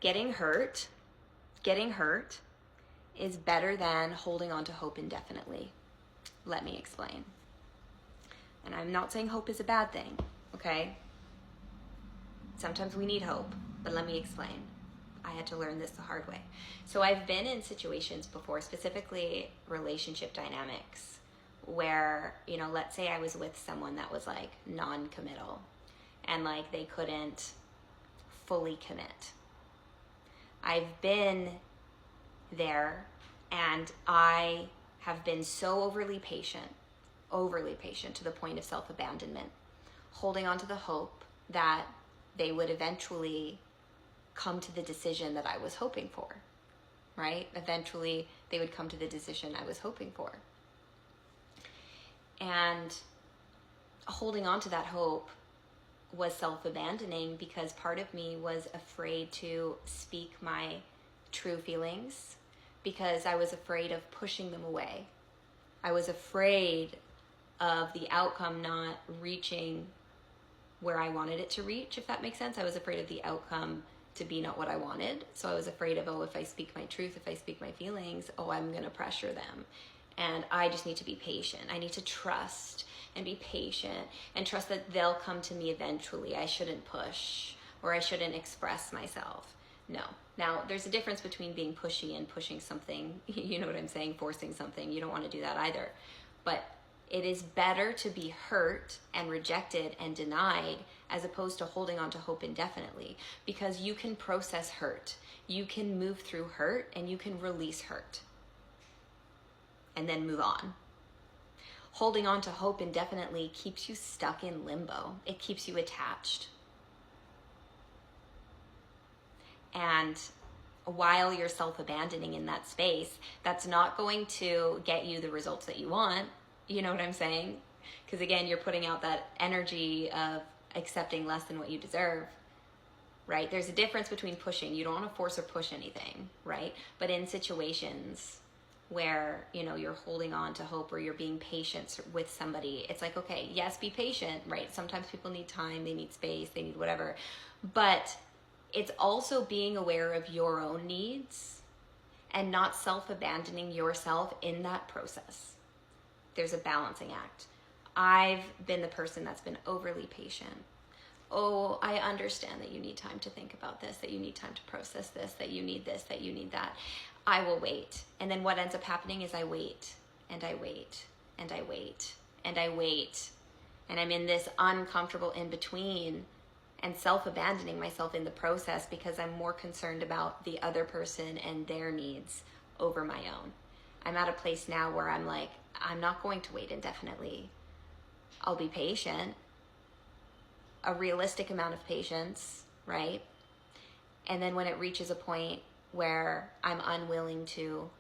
getting hurt is better than holding on to hope indefinitely. Let me explain. And I'm not saying hope is a bad thing, okay? Sometimes we need hope, but let me explain. I had to learn this the hard way. So I've been in situations before, specifically relationship dynamics, where, you know, let's say I was with someone that was like non-committal and like they couldn't fully commit. I've been there and I have been so overly patient to the point of self-abandonment, holding on to the hope that they would eventually come to the decision that I was hoping for, right? Eventually they would come to the decision I was hoping for. And holding on to that hope was self-abandoning because part of me was afraid to speak my true feelings because I was afraid of pushing them away. I was afraid of the outcome not reaching where I wanted it to reach, if that makes sense. I was afraid of the outcome to be not what I wanted. So I was afraid of, if I speak my truth, if I speak my feelings, I'm going to pressure them. And I just need to be patient. I need to trust and be patient and trust that they'll come to me eventually. I shouldn't push or I shouldn't express myself. No. Now, there's a difference between being pushy and pushing something. You know what I'm saying? Forcing something. You don't want to do that either. But it is better to be hurt and rejected and denied as opposed to holding on to hope indefinitely, because you can process hurt. You can move through hurt and you can release hurt and then move on. Holding on to hope indefinitely keeps you stuck in limbo. It keeps you attached. And while you're self-abandoning in that space, that's not going to get you the results that you want. You know what I'm saying? Because again, you're putting out that energy of accepting less than what you deserve, right? There's a difference between pushing. You don't want to force or push anything, right? But in situations where, you know, you're holding on to hope or you're being patient with somebody, it's like, okay, yes, be patient, right? Sometimes people need time, they need space, they need whatever. But it's also being aware of your own needs and not self-abandoning yourself in that process. There's a balancing act. I've been the person that's been overly patient. Oh, I understand that you need time to think about this, that you need time to process this, that you need this, that you need that. I will wait. And then what ends up happening is I wait and I wait and I wait and I wait. And I'm in this uncomfortable in-between and self-abandoning myself in the process because I'm more concerned about the other person and their needs over my own. I'm at a place now where I'm like, I'm not going to wait indefinitely. I'll be patient, a realistic amount of patience, right? And then when it reaches a point where I'm unwilling to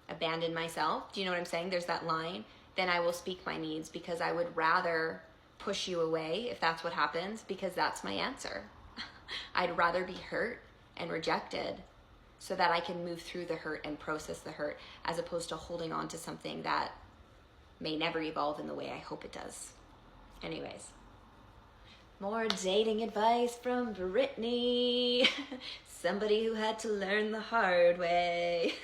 abandon myself, do you know what I'm saying? There's that line. Then I will speak my needs because I would rather push you away if that's what happens, because that's my answer. I'd rather be hurt and rejected so that I can move through the hurt and process the hurt, as opposed to holding on to something that may never evolve in the way I hope it does. Anyways, more dating advice from Brittany, somebody who had to learn the hard way.